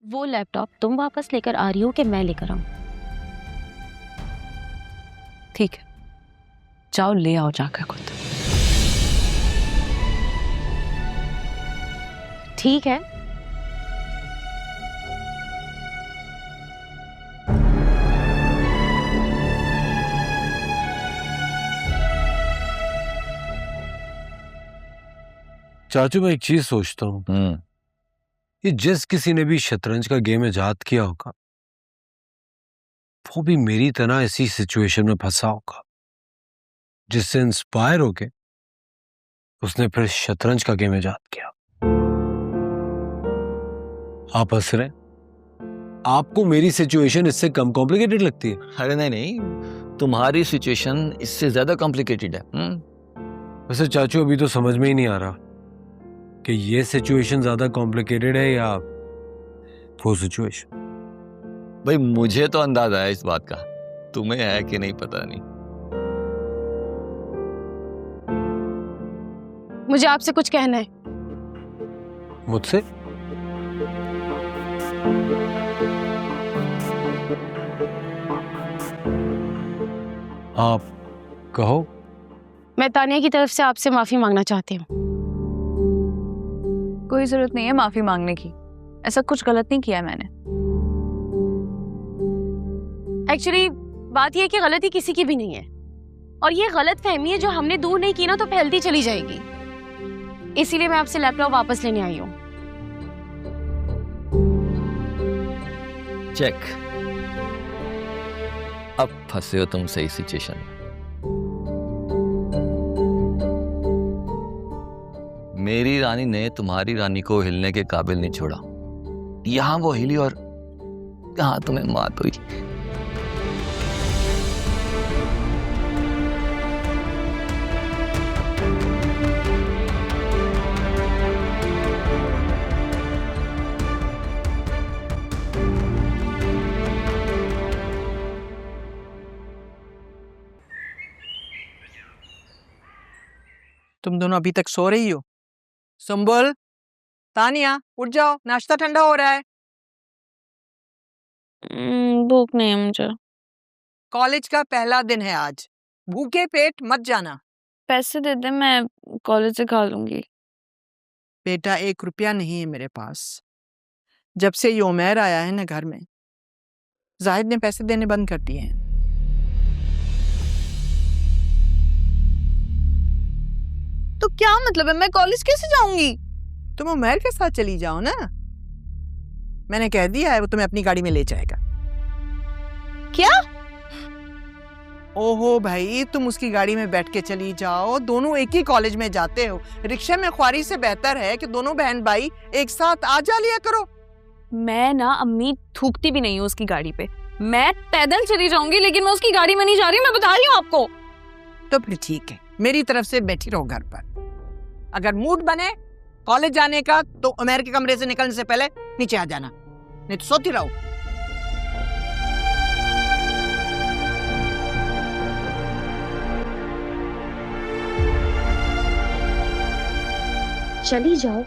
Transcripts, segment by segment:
वो लैपटॉप तुम वापस लेकर आ रही हो कि मैं लेकर आऊं? ठीक है, जाओ ले आओ जाकर खुद। ठीक है। चाचू मैं एक चीज सोचता हूँ, ये जिस किसी ने भी शतरंज का गेम इजाद किया होगा वो भी मेरी तरह इसी सिचुएशन में फंसा होगा, जिससे इंस्पायर होके उसने फिर शतरंज का गेम इजाद किया। आप हंस रहे हैं? आपको मेरी सिचुएशन इससे कम कॉम्प्लिकेटेड लगती है? अरे नहीं, तुम्हारी सिचुएशन इससे ज्यादा कॉम्प्लिकेटेड है। वैसे चाचू अभी तो समझ में ही नहीं आ रहा कि ये सिचुएशन ज्यादा कॉम्प्लिकेटेड है या वो सिचुएशन। भाई मुझे तो अंदाजा है इस बात का, तुम्हें है कि नहीं पता नहीं। मुझे आपसे कुछ कहना है। मुझसे? आप कहो। मैं तानिया की तरफ से आपसे माफी मांगना चाहती हूँ। कोई जरूरत नहीं है माफी मांगने की, ऐसा कुछ गलत नहीं किया मैंने। एक्चुअली बात यह है कि गलती किसी की भी नहीं है, और ये गलत फहमी है जो हमने दूर नहीं की ना तो फैलती चली जाएगी। इसीलिए मैं आपसे लैपटॉप वापस लेने आई हूँ। चेक, अब फंसे हो तुम सही सिचुएशन में। मेरी रानी ने तुम्हारी रानी को हिलने के काबिल नहीं छोड़ा। यहां वो हिली और कहां तुम्हें मात हुई। तुम दोनों अभी तक सो रही हो? संबल, तानिया उठ जाओ, नाश्ता ठंडा हो रहा है। भूख नहीं है मुझे। कॉलेज का पहला दिन है आज, भूखे पेट मत जाना। पैसे दे दे, मैं कॉलेज से खा लूंगी। बेटा 1 रुपया नहीं है मेरे पास। जब से ये उमैर आया है ना घर में, जाहिद ने पैसे देने बंद कर दिए हैं। तो क्या मतलब है, मैं कॉलेज कैसे जाऊंगी? तुम उमैर के साथ चली जाओ ना, मैंने कह दिया है वो तुम्हें अपनी गाड़ी में ले जाएगा। क्या? ओहो भाई, तुम उसकी गाड़ी में बैठ के चली जाओ, दोनों एक ही कॉलेज में जाते हो। रिक्शे में ख्वारी से बेहतर है कि दोनों बहन भाई एक साथ आ जा लिया करो। मैं ना अम्मी थूकती भी नहीं हूँ उसकी गाड़ी पे। मैं पैदल चली जाऊंगी, लेकिन मैं उसकी गाड़ी में नहीं जा रही, मैं बता रही हूँ आपको। तो फिर ठीक है, मेरी तरफ से बैठी रहो घर पर। अगर मूड बने कॉलेज जाने का तो उमैर के कमरे से निकलने से पहले नीचे आ जाना, नहीं तो सोती रहो। चली जाओ।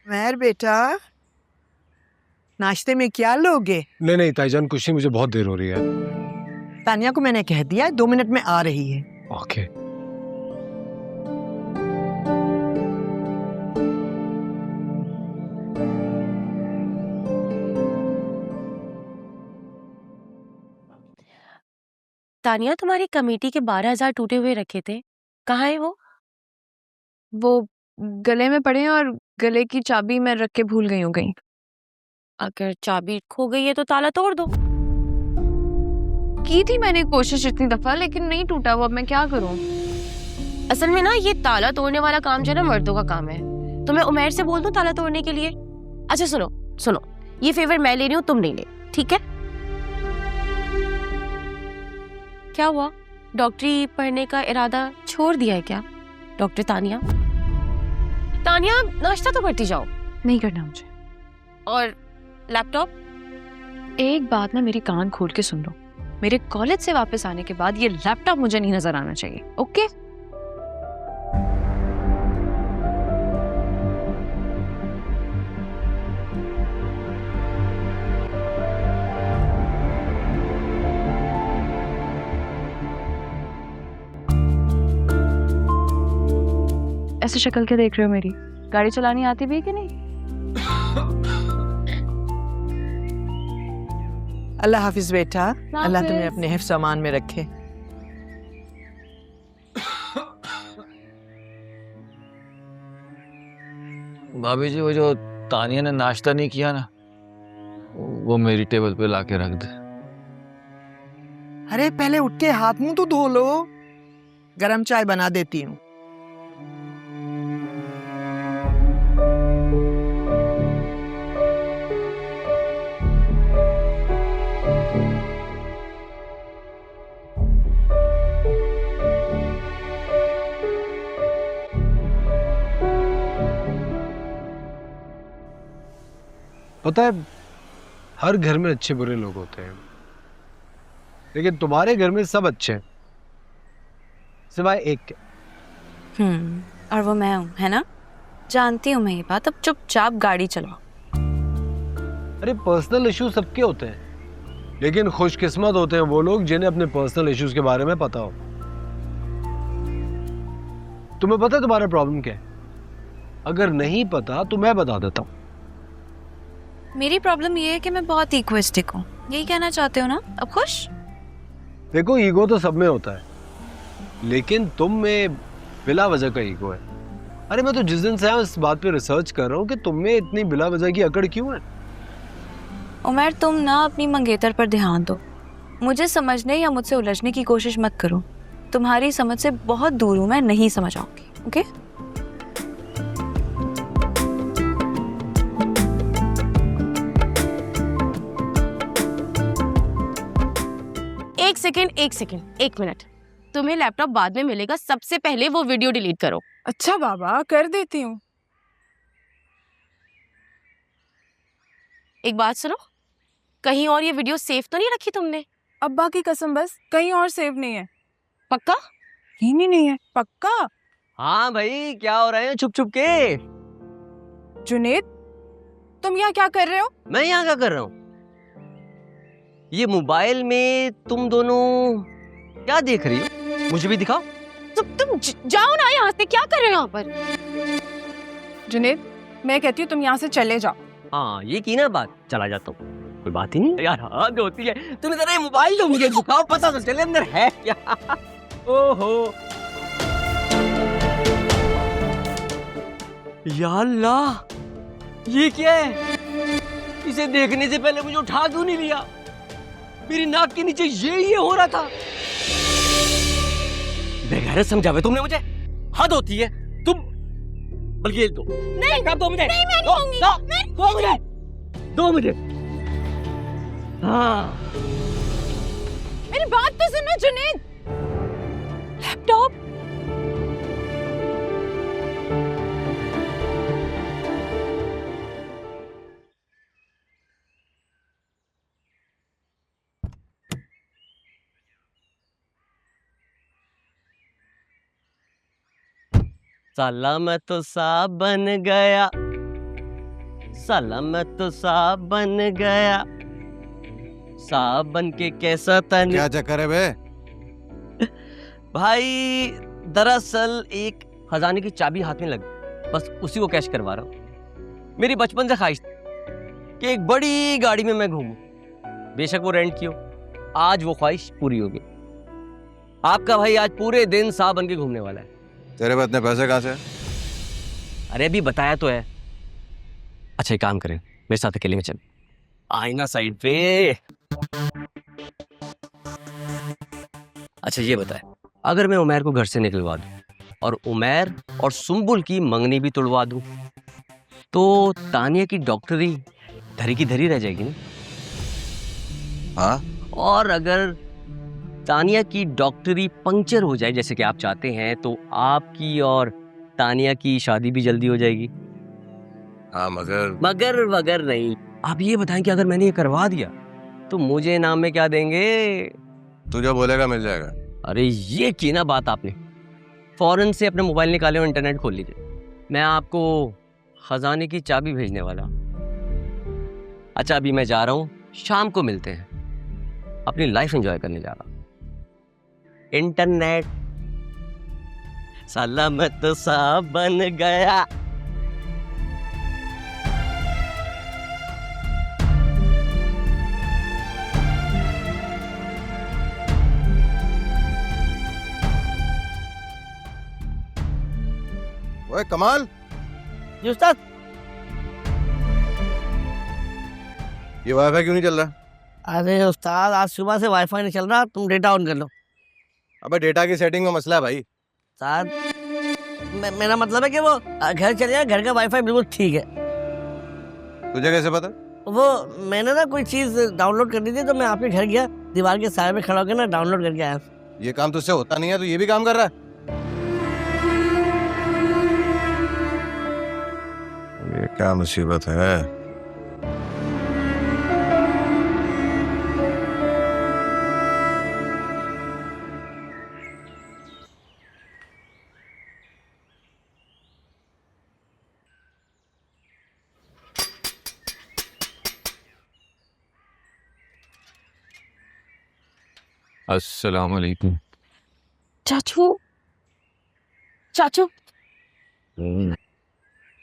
उमैर बेटा, नाश्ते में क्या लोगे? नहीं नहीं ताईजान, कुछ नहीं, मुझे बहुत देर हो रही है। तानिया को मैंने कह दिया 2 मिनट में आ रही है। ओके। तानिया, तुम्हारी कमेटी के 12,000 टूटे हुए रखे थे, कहाँ है वो? वो गले में पड़े हैं और गले की चाबी मैं रख के भूल गई हूँ कहीं। अगर चाबी खो गई है तो ताला तोड़ दो। की थी मैंने कोशिश इतनी दफा, लेकिन नहीं टूटा वो। अब मैं क्या करूँ? असल में ना ये ताला तोड़ने वाला काम जो है ना मर्दों का काम है। तो मैं उमैर से बोल दूं ताला तोड़ने के लिए? अच्छा सुनो सुनो, ये फेवर मैं ले रही हूँ, तुम नहीं ले, ठीक है? क्या हुआ, डॉक्टरी पढ़ने का इरादा छोड़ दिया है क्या डॉक्टर तानिया? तानिया नाश्ता तो करती जाओ। नहीं करना मुझे। और लैपटॉप? एक बात ना मेरी कान खोल के सुन लो, मेरे कॉलेज से वापस आने के बाद ये लैपटॉप मुझे नहीं नजर आना चाहिए, ओके? ऐसे शक्ल क्या देख रहे हो मेरी? गाड़ी चलानी आती भी है कि नहीं? अल्लाह हाफिज बेटा, अल्लाह तुम्हें अपने हिफ्ज़ अमान में रखे। भाभी जी, वो जो तानिया ने नाश्ता नहीं किया ना, वो मेरी टेबल पे लाके रख दे। अरे पहले उठ के हाथ मुंह तो धो लो, गरम चाय बना देती हूँ। पता है, हर घर में अच्छे बुरे लोग होते हैं, लेकिन तुम्हारे घर में सब अच्छे हैं सिवाय एक के। और वो मैं हूँ, है ना? जानती हूँ मैं ये बात। अब चुपचाप गाड़ी चलाओ। अरे पर्सनल इश्यूज सबके होते हैं, लेकिन खुशकिस्मत होते हैं वो लोग जिन्हें अपने पर्सनल इश्यूज के बारे में पता हो। तुम्हें पता है तुम्हारा प्रॉब्लम क्या है? अगर नहीं पता तो मैं बता देता हूँ। मेरी प्रॉब्लम ये है कि मैं बहुत इगोइस्टिक हूँ। यही कहना चाहते हो ना? अब खुश? देखो, ईगो तो सब में होता है, लेकिन तुम में बिला वजह का ईगो है। अरे मैं तो जिस दिन से यहाँ इस बात पे रिसर्च कर रहा हूँ कि तुम में इतनी बिला वजह की अकड़ क्यों है। उमर, तुम ना अपनी मंगेतर पर ध्यान दो। मुझे समझने या मुझसे उलझने की कोशिश मत करो। तुम्हारी समझ से बहुत दूर हूँ मैं, नहीं समझ आऊंगी, ओके? एक सेकंड, 1 मिनट। तुम्हें लैपटॉप बाद में मिलेगा, सबसे पहले वो वीडियो डिलीट करो। अच्छा बाबा, कर देती हूँ। एक बात सुनो, कहीं और ये वीडियो सेव तो नहीं रखी तुमने? अब्बा की कसम, बस कहीं और सेव नहीं है। पक्का? नहीं है, पक्का। हाँ भाई, क्या हो रहे हैं छुप छुप के? जुनेद, तुम यहाँ क्या कर रहे हो? मैं यहाँ क्या कर रहा हूँ? ये मोबाइल में तुम दोनों क्या देख रही हो? मुझे भी दिखाओ। तुम जाओ ना यहाँ से, क्या कर रहे हो यहाँ पर? जुनेद, मैं कहती हूँ तुम यहाँ से चले जाओ। हाँ, ये की ना बात, चला जाता हूँ। कोई बात ही नहीं यार, हद होती है। तुम इधर मोबाइल दो, मुझे दिखाओ, पता तो चले अंदर है क्या। ओहो या अल्लाह, ये क्या है? इसे देखने से पहले मुझे उठा क्यों नहीं लिया? मेरी नाक के नीचे ये हो रहा था। बेगैरत समझावे तुमने मुझे, हद होती है। तुम बल्कि दो, नहीं दो मुझे, नहीं मैं नहीं दो मुझे, दो मुझे। हाँ, मेरी बात तो सुनो जुनेद। लैपटॉप। साला मैं तो साहब बन गया, साला मैं तो साहब बन गया, साहब बन के कैसा तन। क्या चक्कर है बे? भाई दरअसल एक खजाने की चाबी हाथ में लगी, बस उसी को कैश करवा रहा हूँ। मेरी बचपन से ख्वाहिश थी कि एक बड़ी गाड़ी में मैं घूमूं, बेशक वो रेंट की हो। आज वो ख्वाहिश पूरी हो गई। आपका भाई आज पूरे दिन साहब बन के घूमने वाला है। तेरे पास इतने पैसे कहाँ से? अरे अभी बताया तो है। अच्छा एक काम करें, मेरे साथ अकेले में चल, आईना साइड पे। अच्छा ये बताए, अगर मैं उमैर को घर से निकलवा दूं और उमैर और सुंबुल की मंगनी भी तोड़वा दूं, तो तानिया की डॉक्टरी धरी की धरी रह जाएगी ना? हाँ, और अगर तानिया की डॉक्टरी पंक्चर हो जाए जैसे कि आप चाहते हैं, तो आपकी और तानिया की शादी भी जल्दी हो जाएगी। हाँ, मगर वगर नहीं। आप ये बताएं कि अगर मैंने ये करवा दिया तो मुझे नाम में क्या देंगे? तू जो बोलेगा मिल जाएगा। अरे ये की ना बात आपने, फौरन से अपने मोबाइल निकाले और इंटरनेट खोल लीजिए। मैं आपको खजाने की चाबी भेजने वाला। अच्छा अभी मैं जा रहा हूँ, शाम को मिलते हैं। अपनी लाइफ एंजॉय करने जा रहा हूँ। इंटरनेट सलामत सा बन गया। ओए कमाल, जी उस्ताद। ये वाईफाई क्यों नहीं चल रहा? अरे उस्ताद आज सुबह से वाईफाई नहीं चल रहा, तुम डेटा ऑन कर लो। अबे डेटा की सेटिंग में मसला है भाई। उस्ताद मेरा मतलब है कि वो घर चले जाए, घर का वाईफाई बिल्कुल ठीक है। तुझे कैसे पता? वो मैंने ना कोई चीज डाउनलोड करनी थी तो मैं आपके घर गया, दीवार के साए में खड़ा होकर ना डाउनलोड करके आया। ये काम तुझसे होता नहीं है, तो ये भी काम कर रहा है। ये क्या मुसीबत है? अस्सलाम वालेकुम। चाचू, चाचू,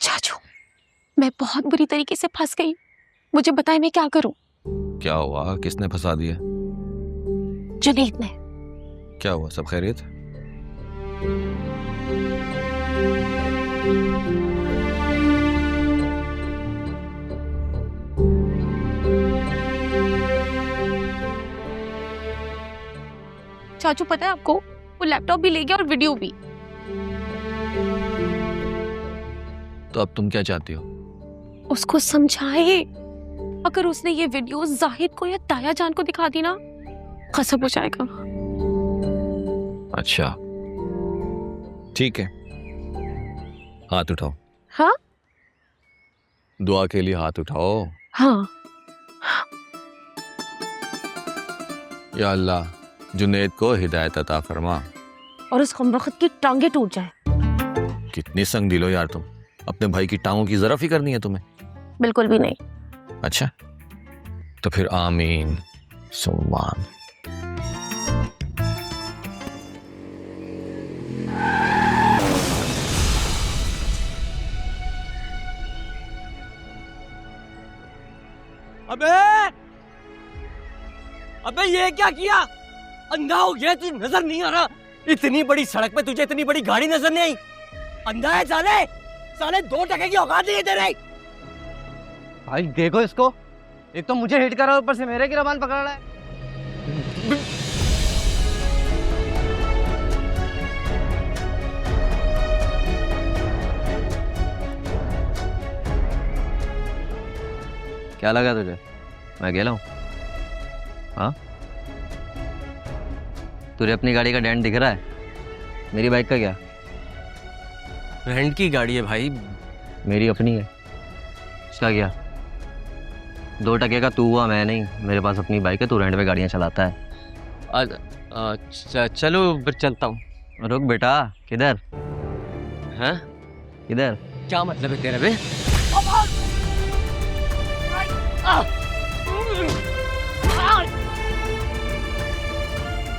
चाचू, मैं बहुत बुरी तरीके से फंस गई। मुझे बताएं मैं क्या करूं? क्या हुआ? किसने फंसा दिया? जुनैद ने। क्या हुआ? सब खैरियत? चाचू पता है आपको, वो लैपटॉप भी ले गया और वीडियो भी। तो अब तुम क्या चाहती हो? उसको समझाए, अगर उसने ये वीडियो जाहिद को या ताया जान को दिखा दी ना, गजब हो जाएगा। अच्छा ठीक है, हाथ उठाओ। हाँ दुआ के लिए हाथ उठाओ। हाँ। या अल्लाह जुनैद को हिदायत अता फरमा और उस कमबख्त की टांगे टूट जाए। कितनी संग दिलो यार तुम, अपने भाई की टांगों की जरा फिक्र नहीं है तुम्हें? बिल्कुल भी नहीं। अच्छा तो फिर आमीन सुम्मान। अबे ये क्या किया? अंधा हो गया, तुझे नजर नहीं आ रहा? इतनी बड़ी सड़क पे तुझे इतनी बड़ी गाड़ी नजर नहीं आई? अंधा है साले, साले 2 टके की औकात नहीं है तेरे। भाई देखो इसको, एक तो मुझे हिट कर रहा है, ऊपर से मेरे गिरबान पकड़ रहा है। क्या लगा तुझे मैं अकेला हूँ? हाँ तुझे अपनी गाड़ी का डेंट दिख रहा है? मेरी बाइक का क्या? रेंट की गाड़ी है भाई, मेरी अपनी है। इसका क्या? 2 टके का तू हुआ, मैं नहीं। मेरे पास अपनी बाइक है, तू रेंट पे गाड़ियाँ चलाता है। चलो फिर चलता हूँ। रुक बेटा, किधर? हाँ किधर? क्या मतलब है तेरा बे?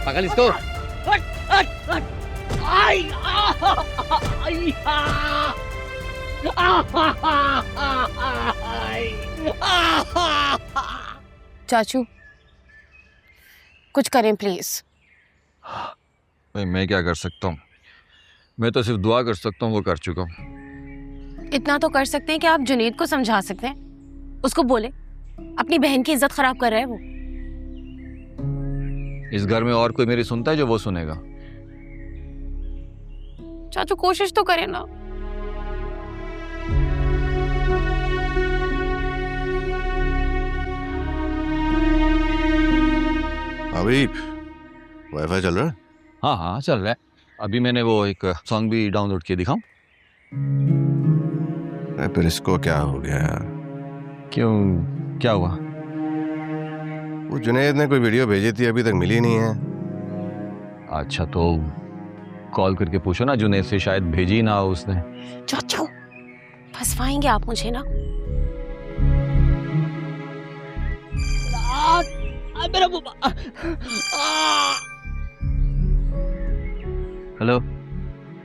पकड़ इसको। चाचू कुछ करें प्लीज। भाई मैं क्या कर सकता हूँ? मैं तो सिर्फ दुआ कर सकता हूँ, वो कर चुका हूँ। इतना तो कर सकते हैं कि आप जुनैद को समझा सकते हैं, उसको बोले अपनी बहन की इज्जत खराब कर रहा है वो। इस घर में और कोई मेरी सुनता है जो वो सुनेगा? चाचू कोशिश तो करें ना। अभी वाईफाई चल रहा है? हाँ हाँ चल रहा है। अभी मैंने वो एक सॉन्ग भी डाउनलोड किया, दिखाऊं? फिर इसको क्या हो गया यार? क्यों, क्या हुआ? वो जुनैद ने कोई वीडियो भेजी थी, अभी तक मिली नहीं है। अच्छा तो कॉल करके पूछो ना, जुनैद से शायद भेजी ना हो उसने। चाचू फंसवाएंगे आप मुझे ना। मेरा हेलो,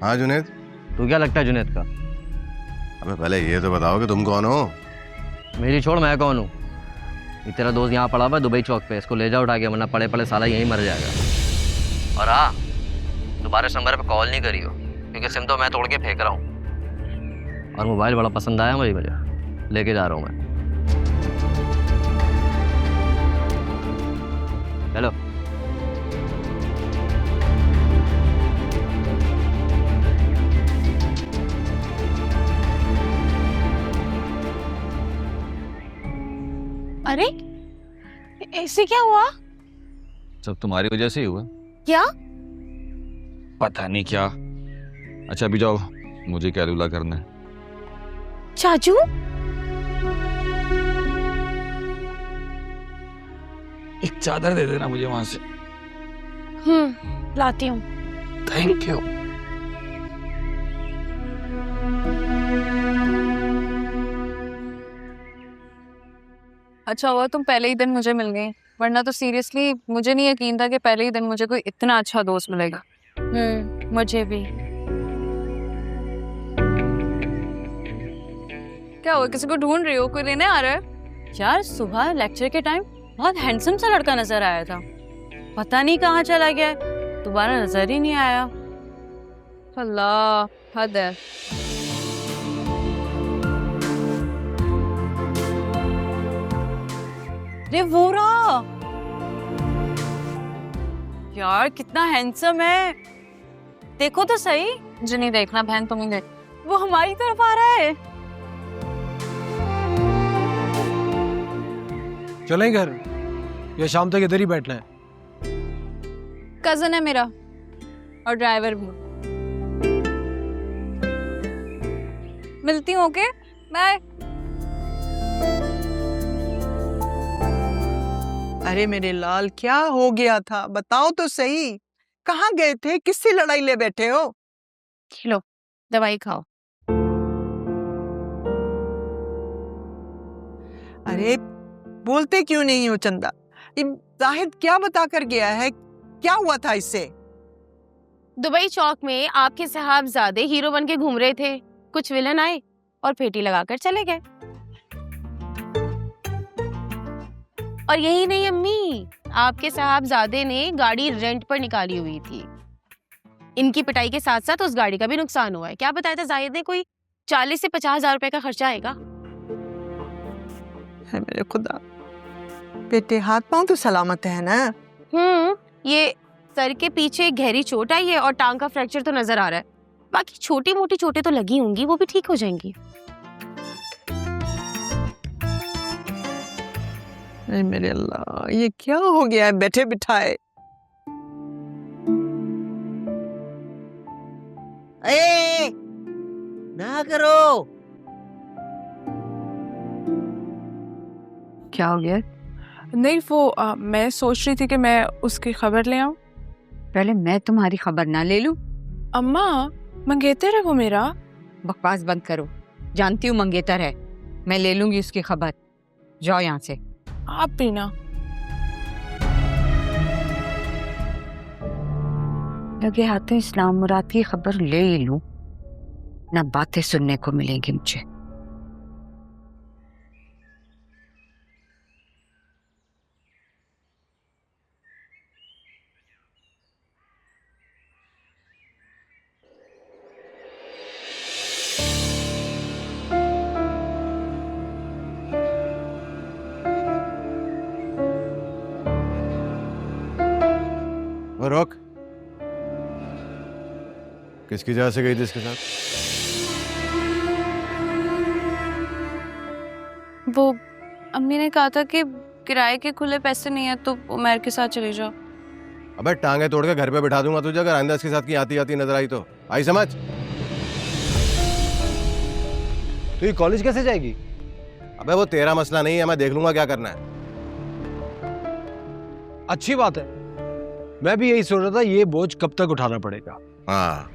हाँ जुनैद। तू क्या लगता है जुनैद का? अबे पहले ये तो बताओ कि तुम कौन हो? मेरी छोड़, मैं कौन हूँ? ये तेरा दोस्त यहाँ पड़ा हुआ है दुबई चौक पे, इसको ले जाओ उठा के, वरना पड़े पड़े साला यहीं मर जाएगा। और हाँ, दोबारा इस नंबर पे कॉल नहीं करियो, क्योंकि सिम तो मैं तोड़ के फेंक रहा हूँ। और मोबाइल बड़ा पसंद आया मुझे, लेके जा रहा हूँ मैं। हेलो। अरे ऐसे क्या हुआ? सब तुम्हारी वजह से ही हुआ। क्या? पता नहीं क्या। अच्छा अभी जाओ, मुझे कैलकुला करना है। चाचू एक चादर दे देना मुझे वहां से। लाती हूँ। Thank you. अच्छा हुआ तुम पहले ही दिन मुझे मिल गई, वरना तो सीरियसली मुझे नहीं यकीन था कि पहले ही दिन मुझे कोई इतना अच्छा दोस्त मिलेगा। मुझे भी। क्या हुआ, किसी को ढूंढ रही हो? कोई लेने आ रहा है? यार सुबह लेक्चर के टाइम बहुत हैंडसम सा लड़का नजर आया था, पता नहीं कहाँ चला गया, दोबारा नजर ही नहीं आया। अल्लाह हद है। अरे वो रहा यार, कितना हैंडसम है, देखो तो सही। मुझे नहीं देखना बहन, तुम ही देख। वो हमारी तरफ आ रहा है। चलें घर या शाम तक इधर ही बैठना है? कजन है मेरा और ड्राइवर भी। मिलती हूँ, ओके बाय। अरे मेरे लाल, क्या हो गया था, बताओ तो सही। कहाँ गए थे, किससे लड़ाई ले बैठे हो? लो दवाई खाओ। अरे बोलते क्यों नहीं हो चंदा? जाहिद क्या बता कर गया है, क्या हुआ था इससे? दुबई चौक में आपके साहबजादे हीरो बन के घूम रहे थे, कुछ विलन आए और फेटी लगाकर चले गए। और यही नहीं अम्मी, आपके साहबजादे ने गाड़ी रेंट पर निकाली हुई थी। इनकी पिटाई के साथ साथ उस गाड़ी का भी नुकसान हुआ है। क्या बताया था जाहिद ने, कोई 40 से 50 हजार रुपए का खर्चा आएगा। है मेरे खुदा, बेटे हाथ पांव तो सलामत है ना? ये सर के पीछे गहरी चोट आई है और टांग का फ्रैक्चर तो नजर आ रहा है, बाकी छोटी मोटी चोटें तो लगी होंगी, वो भी ठीक हो जाएंगी। अरे मेरे अल्लाह, ये क्या हो गया है बैठे बिठाए? ए, ना करो। क्या हो गया? नहीं वो मैं सोच रही थी कि मैं उसकी खबर ले आऊं। पहले मैं तुम्हारी खबर ना ले लूं? अम्मा मंगेतर है वो मेरा। बकवास बंद करो, जानती हूँ मंगेतर है, मैं ले लूंगी उसकी खबर। जाओ यहाँ से। आप भी ना। लगे हाथों इस्लाम मुराद की खबर ले ही लूं, ना बातें सुनने को मिलेंगी मुझे। वो रोक, किसकी वजह से गई थी इसके साथ? वो अम्मी ने कहा था कि किराए के खुले पैसे नहीं है तो उमर के साथ चले जाओ। अबे टांगे तोड़ के घर पे बिठा दूंगा तुझे, अगर आइंदा इसके साथ की आती आती नजर आई तो। आई समझ? तो ये कॉलेज कैसे जाएगी? अबे वो तेरा मसला नहीं है, मैं देख लूंगा क्या करना है। अच्छी बात है, मैं भी यही सोच रहा था, ये बोझ कब तक उठाना पड़ेगा। हाँ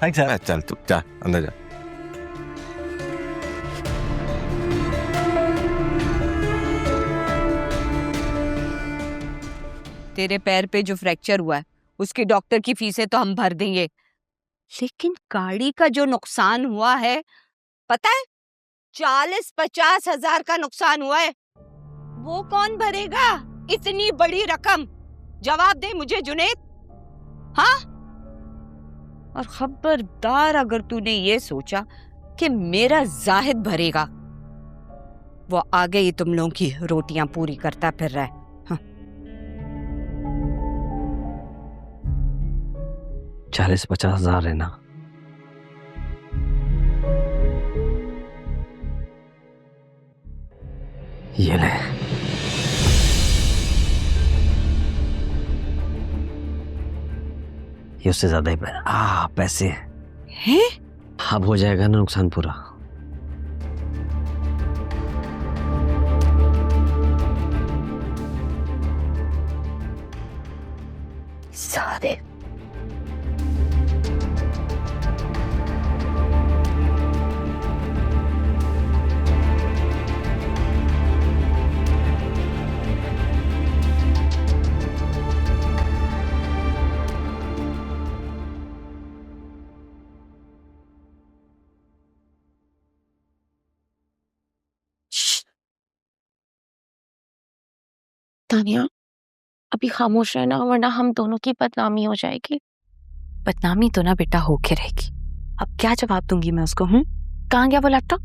थैंक्स सर। चल तू जा अंदर जा। तेरे पैर पे जो फ्रैक्चर हुआ है उसकी डॉक्टर की फीसें तो हम भर देंगे, लेकिन गाड़ी का जो नुकसान हुआ है पता है 40-50 हजार का नुकसान हुआ है, वो कौन भरेगा इतनी बड़ी रकम? जवाब दे मुझे जुनैद। हाँ, और खबरदार अगर तूने ये सोचा कि मेरा जाहिद भरेगा, वो आगे ही तुम लोगों की रोटियां पूरी करता फिर रहा है। 40-50 हजार है ना? ये ले। ये उससे ज्यादा ही पैसे हैं? अब हो जाएगा ना नुकसान पूरा। सारे तानिया, अभी खामोश रहना वरना हम दोनों की बदनामी हो जाएगी। बदनामी तो ना बेटा होके रहेगी। अब क्या जवाब दूंगी मैं उसको? कहाँ गया वो लैपटॉप?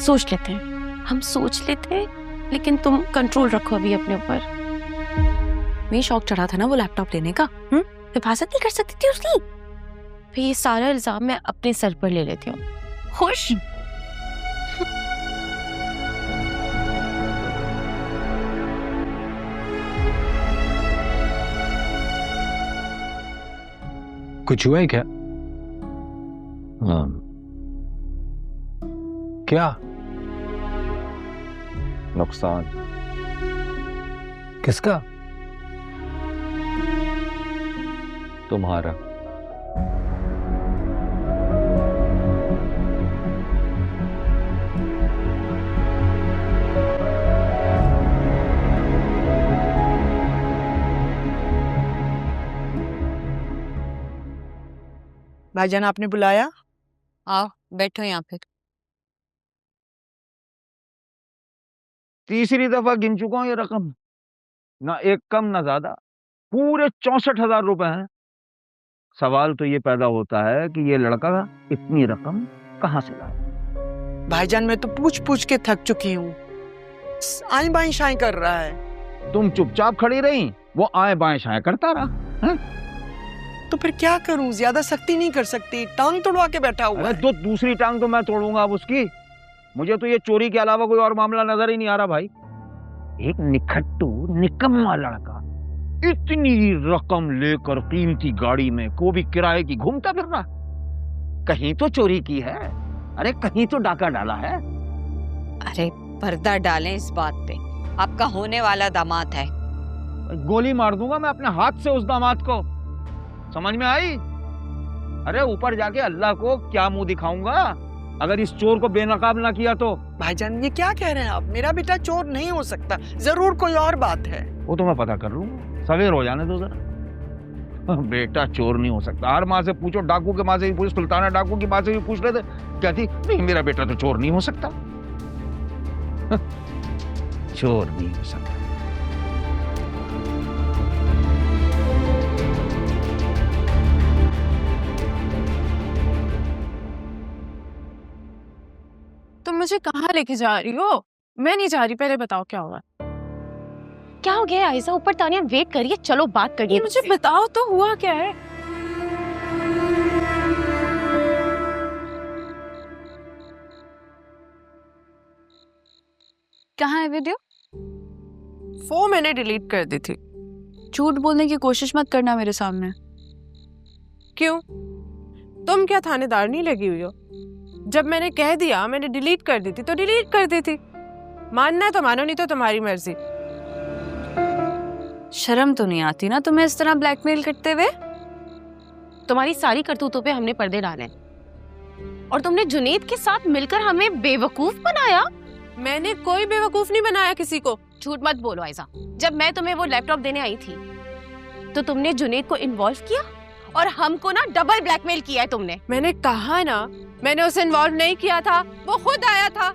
सोच लेते हैं, हम सोच लेते हैं, लेकिन तुम कंट्रोल रखो अभी अपने ऊपर। मैं शौक चढ़ा था ना वो लैपटॉप लेने का, हिफाजत नहीं कर सकती थी उसकी। फिर ये सारा इल्जाम मैं अपने सर पर ले लेती हूँ। खुश? कुछ हुआ है क्या? हाँ। क्या नुकसान? किसका? तुम्हारा। भाईजान आपने बुलाया? आओ बैठो यहाँ पे। तीसरी दफा गिन चुका हूँ ये रकम, ना एक कम ना ज्यादा, पूरे 64,000 रुपए हैं। सवाल तो ये पैदा होता है कि ये लड़का इतनी रकम कहाँ से लाया? भाईजान मैं तो पूछ पूछ के थक चुकी हूँ, आए बाएं शाएं कर रहा है। तुम चुपचाप खड़ी रही, वो आए बाएं शाएं करता रहा है? तो फिर क्या करूं? ज्यादा सख्ती नहीं कर सकती, टांग तोड़वा के बैठा हुआ है। तो दूसरी टांग तो मैं तोड़ूंगा अब उसकी। मुझे तो ये चोरी के अलावा कोई और मामला नजर ही नहीं आ रहा भाई। एक निखट्टू निकम्मा लड़का इतनी रकम लेकर कीमती गाड़ी में को भी किराए की घूमता फिर रहा, कहीं तो चोरी की है, अरे कहीं तो डाका डाला है। अरे पर्दा डालें इस बात पे, आपका होने वाला दामाद है। गोली मार दूंगा मैं अपने हाथ से उस दामाद को, समझ में आई? अरे ऊपर जाके अल्लाह को क्या मुंह दिखाऊंगा अगर इस चोर को बेनकाब ना किया तो। भाईजान ये क्या कह रहे हैं आप? मेरा बेटा चोर नहीं हो सकता, जरूर कोई और बात है। वो तो मैं पता कर लूंगा, सवेर हो जाने दो जरा। बेटा चोर नहीं हो सकता, हर माँ से पूछो, डाकू के माँ से भी पूछ, सुल्ताना डाकू की माँ से भी पूछ रहे थे, कहती नहीं मेरा बेटा तो चोर नहीं हो सकता। चोर नहीं हो सकता। तुम मुझे कहाँ लेके जा रही हो? मैं नहीं जा रही, पहले बताओ क्या हुआ? क्या हो गया आयशा? ऊपर तानिया वेट करिए, चलो बात करिए। मुझे बताओ तो हुआ क्या है? कहाँ है वीडियो? वो मैंने डिलीट कर दी थी। झूठ बोलने की कोशिश मत करना मेरे सामने। क्यों? तुम क्या थानेदार नहीं लगी हुई हो? जब मैंने कह दिया मैंने डिलीट कर दी थी तो डिलीट कर दी थी। मानना है तो मानो, नहीं तो तुम्हारी मर्जी। शर्म तो नहीं आती ना तुम्हें इस तरह ब्लैकमेल करते हुए? तुम्हारी सारी करतूतों पे हमने पर्दे डाले और तुमने जुनेद के साथ मिलकर हमें बेवकूफ बनाया। मैंने कोई बेवकूफ नहीं बनाया किसी को। झूठ मत बोलो आयजा। जब मैं तुम्हें वो लैपटॉप देने आई थी तो तुमने जुनेद को इन्वॉल्व किया और हमको ना डबल ब्लैकमेल किया है तुमने। मैंने कहा ना, मैंने उसे इन्वॉल्व नहीं किया था, वो खुद आया था।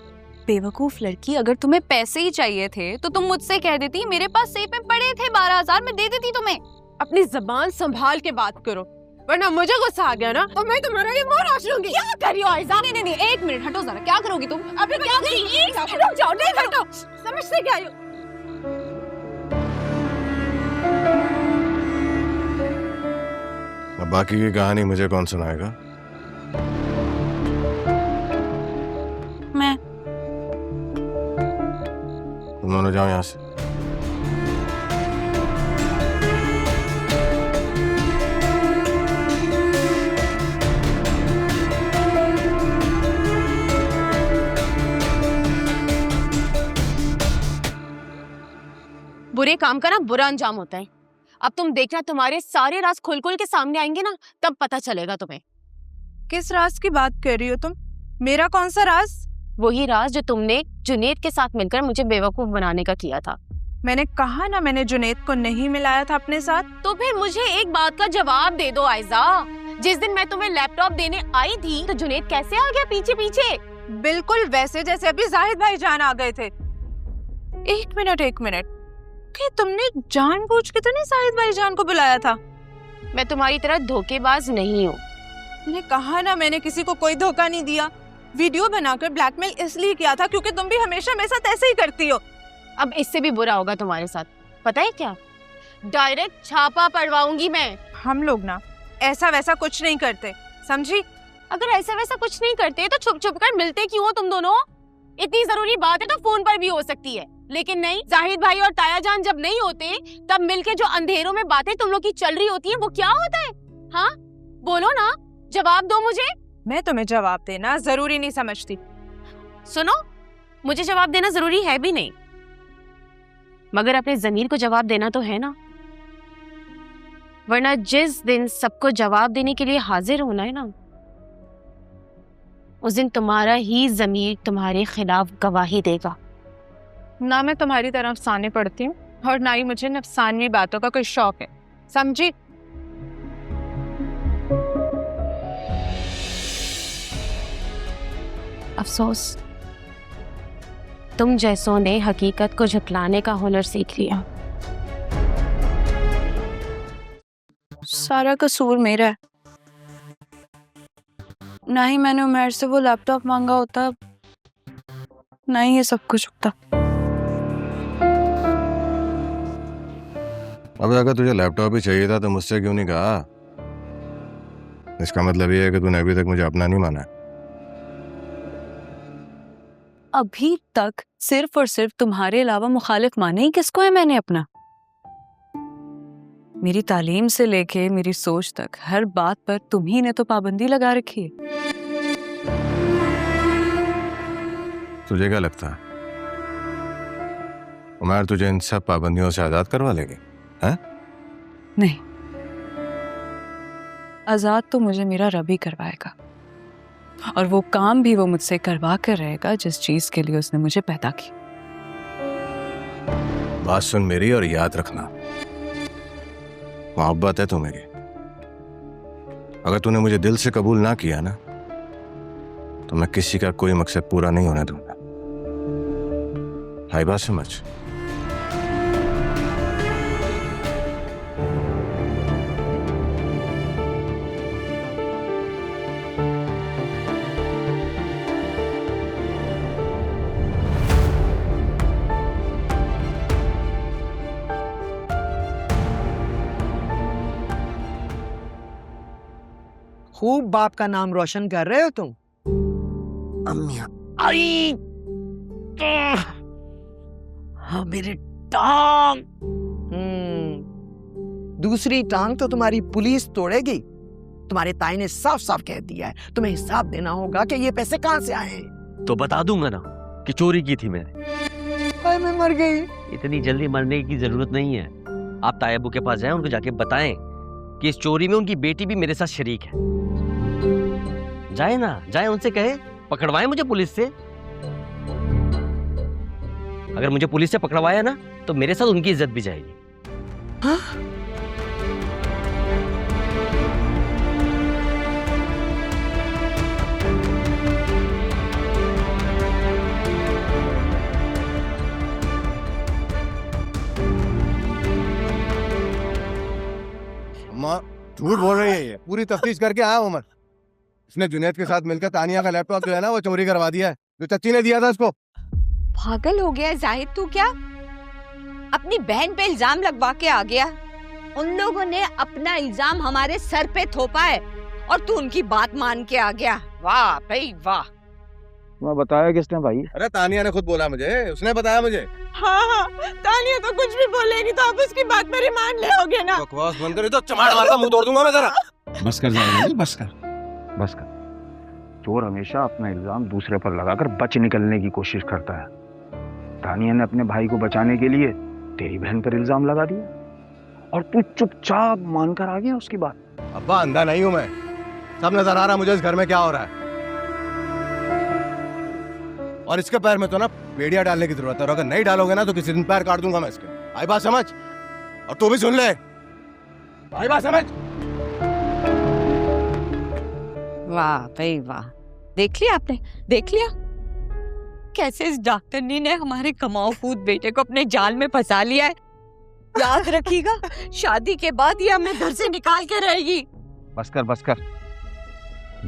बेवकूफ लड़की, अगर तुम्हें पैसे ही चाहिए थे तो तुम मुझसे कह देती मेरे पास सेफ में पड़े थे 12,000, मैं दे देती तुम्हें। अपनी जबान संभाल के बात करो, वरना मुझे गुस्सा आ गया ना तो मैं तुम्हारा ये मुंह नोच लूंगी। क्या कर रही हो आयजा? नहीं नहीं नहीं, एक मिनट हटो जरा, क्या करोगी तुम? अभी क्या करेंगी? रुक जाओ, नहीं हटो। समझते क्या हो? अब बाकी की कहानी मुझे कौन सुनाएगा? मैं। तुम दोनों जाओ यहाँ से। बुरे काम का ना बुरा अंजाम होता है। अब तुम देखना, तुम्हारे सारे राज खुल खुल के सामने आएंगे ना, तब पता चलेगा तुम्हें। किस राज की बात कर रही हो तुम? मेरा कौन सा राज? वही राज जो तुमने जुनेद के साथ मिलकर मुझे बेवकूफ बनाने का किया था। मैंने कहा ना, मैंने जुनेद को नहीं मिलाया था अपने साथ। तो फिर मुझे एक बात का जवाब दे दो आयजा। जिस दिन मैं तुम्हें लैपटॉप देने आई थी तो जुनेद कैसे आ गया पीछे पीछे? बिल्कुल वैसे जैसे अभी जाहिद भाई जान आ गए थे। एक मिनट, कि तुमने जानबूझ के तो नहीं जाहिद भाई जान को बुलाया था? मैं तुम्हारी तरह धोखेबाज नहीं हूँ। मैंने कहा ना, मैंने किसी को कोई धोखा नहीं दिया। वीडियो बनाकर ब्लैकमेल इसलिए किया था क्योंकि तुम भी हमेशा मेरे साथ ऐसे ही करती हो। अब इससे भी बुरा होगा तुम्हारे साथ, पता है क्या? डायरेक्ट छापा पड़वाऊंगी मैं। हम लोग ना ऐसा वैसा कुछ नहीं करते, समझी? अगर ऐसा वैसा कुछ नहीं करते तो छुप छुप कर मिलते क्यों हो तुम दोनों? इतनी जरूरी बात है तो फोन पर भी हो सकती है, लेकिन नहीं। जाहिद भाई और ताया जान जब नहीं होते तब मिलके जो अंधेरों में बातें तुम लोग की चल रही होती हैं, वो क्या होता है? हाँ बोलो ना, जवाब दो मुझे। मैं तुम्हें जवाब देना जरूरी नहीं समझती। सुनो, मुझे जवाब देना जरूरी है भी नहीं, मगर अपने ज़मीर को जवाब देना तो है ना। वरना जिस दिन सबको जवाब देने के लिए हाजिर होना है ना, उस दिन तुम्हारा ही ज़मीर तुम्हारे खिलाफ गवाही देगा। ना मैं तुम्हारी तरह अफसाने पढ़ती हूँ और ना ही मुझे नफसानवी बातों का कोई शौक है, समझी? अफसोस, तुम जैसों ने हकीकत को झुटलाने का हुनर सीख लिया। सारा कसूर मेरा है। ना ही मैंने उमर से वो लैपटॉप मांगा होता, ना ही ये सब कुछ होता। अब अगर तुझे लैपटॉप ही चाहिए था तो मुझसे क्यों नहीं कहा? इसका मतलब ये है कि तूने अभी तक मुझे अपना नहीं माना है। अभी तक सिर्फ और सिर्फ तुम्हारे अलावा मुखालिफ माने ही किसको है मैंने अपना? मेरी तालीम से लेके मेरी सोच तक हर बात पर तुम ही ने तो पाबंदी लगा रखी है। तुझे क्या लगता है उमर तुझे इन सब पाबंदियों से आजाद करवा लेगी? हैं? नहीं, आजाद तो मुझे मेरा रब ही करवाएगा, और वो काम भी वो मुझसे करवा कर रहेगा जिस चीज के लिए उसने मुझे पैदा की। बात सुन मेरी और याद रखना, मोहब्बत है तो मेरी। अगर तूने मुझे दिल से कबूल ना किया ना तो मैं किसी का कोई मकसद पूरा नहीं होने दूंगा। हाई बात समझ। खूब बाप का नाम रोशन कर रहे हो तुम। अम्मी आई, हाँ मेरे टांग। दूसरी टांग तो तुम्हारी पुलिस तोड़ेगी। तुम्हारे ताई ने साफ साफ कह दिया है, तुम्हें हिसाब देना होगा कि ये पैसे कहाँ से आए। तो बता दूंगा ना कि चोरी की थी मैंने। मैं मर गई। इतनी जल्दी मरने की जरूरत नहीं है। आप ताया अब्बू के पास जाएं, उनको जाके बताएं कि इस चोरी में उनकी बेटी भी मेरे साथ शरीक है। जाए ना, जाए, उनसे कहे पकड़वाएं मुझे पुलिस से। अगर मुझे पुलिस से पकड़वाया ना तो मेरे साथ उनकी इज्जत भी जाएगी। हाँ? माँ झूठ बोल रही है ये, पूरी तफ्तीश करके आया हूँ मैं। इसने जुनैद के साथ मिलकर तानिया का लैपटॉप जो है ना वो चोरी करवा दिया है, जो चच्ची ने दिया था उसको। पागल हो गया है जाहिद तू क्या? अपनी बहन पे इल्जाम लगवा के आ गया। उन लोगों ने अपना इल्जाम हमारे सर पे थोपा है और तू उनकी बात मान के आ गया। वाह भाई वाह। मैं बताया किसने भाई? अरे तानिया ने खुद बोला मुझे, उसने बताया मुझे। हाँ, तानिया तो कुछ भी बोलेगी तो आप उसकी बात पर मान ले ना। बकवास बंद कर, तो चमाड़ मारता मुंह तोड़ दूंगा मैं तेरा। बस कर जाएगा, बस कर, बस कर। चोर हमेशा अपना इल्जाम दूसरे पर लगाकर बच निकलने की कोशिश करता है। तानिया ने अपने भाई को बचाने के लिए तेरी बहन पर इल्जाम लगा दिया और तू चुपचाप मानकर आ गया उसकी बात। अब्बा अंधा नहीं हूं मैं, सब नजर आ रहा मुझे इस घर में क्या हो रहा है। और इसके पैर में तो ना बेड़िया डालने की जरूरत है, और अगर नहीं डालोगे ना तो किसी दिन पैर काट दूंगा मैं इसके। आई बात समझ? और तू भी सुन ले, आई बात समझ? वाह भाई वाह, देख लिया आपने, देख लिया कैसे इस डॉक्टरनी ने हमारे कमाऊ कूद बेटे को अपने जाल में फंसा लिया है। याद रखिएगा शादी के बाद ये हमें घर से निकाल के रहेगी। बस कर, बस कर,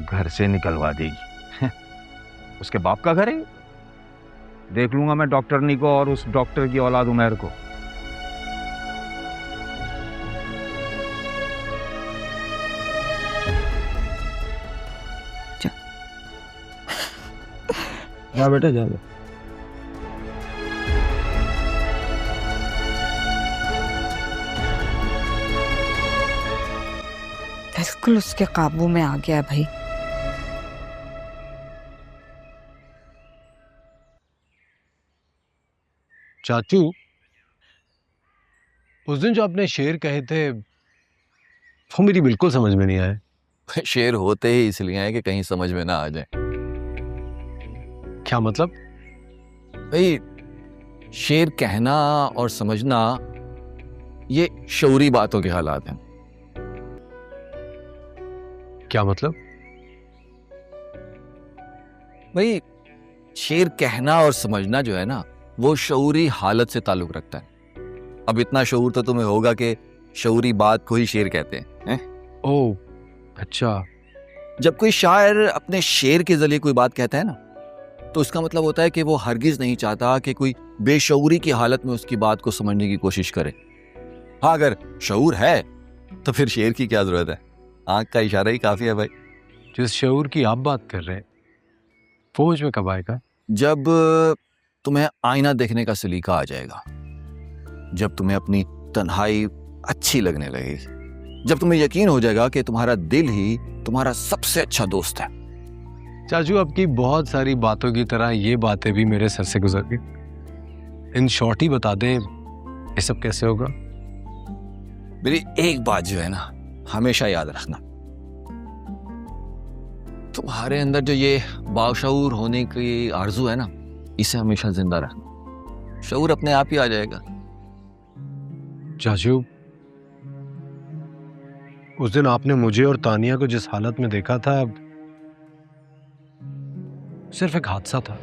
घर से निकलवा देगी। उसके बाप का घर है, देख लूंगा मैं डॉक्टरनी को और उस डॉक्टर की औलाद उमैर को। जा बेटा जा। बिल्कुल उसके काबू में आ गया भाई। चाचू, उस दिन जो आपने शेर कहे थे वो मेरी बिल्कुल समझ में नहीं आए। शेर होते ही इसलिए हैं कि कहीं समझ में ना आ जाए। क्या मतलब? भाई, शेर कहना और समझना ये शऊरी बातों के हालात हैं। क्या मतलब? भाई, शेर कहना और समझना जो है ना वो शऊरी हालत से ताल्लुक रखता है। अब इतना शऊर तो तुम्हें होगा कि शऊरी बात को ही शेर कहते हैं। ओह अच्छा। जब कोई शायर अपने शेर के जरिए कोई बात कहता है ना तो उसका मतलब होता है कि वो हरगिज नहीं चाहता कि कोई बेशऊरी की हालत में उसकी बात को समझने की कोशिश करे। हाँ, अगर शऊर है तो फिर शेर की क्या जरूरत है, आंख का इशारा ही काफी है भाई। जिस शऊर की आप बात कर रहे हैं वो मुझ में कब आएगा? जब तुम्हें आईना देखने का सलीका आ जाएगा, जब तुम्हें अपनी तन्हाई अच्छी लगने लगेगी, जब तुम्हें यकीन हो जाएगा कि तुम्हारा दिल ही तुम्हारा सबसे अच्छा दोस्त है। चाचू, आपकी बहुत सारी बातों की तरह ये बातें भी मेरे सर से गुजर गई। इन शॉर्ट ही बता दें ये सब कैसे होगा? मेरी एक बात जो है ना हमेशा याद रखना, तुम्हारे अंदर जो ये बाशऊर होने की आरजू है ना इसे हमेशा जिंदा रखना, शऊर अपने आप ही आ जाएगा। चाचू, उस दिन आपने मुझे और तानिया को जिस हालत में देखा था सिर्फ एक हादसा था।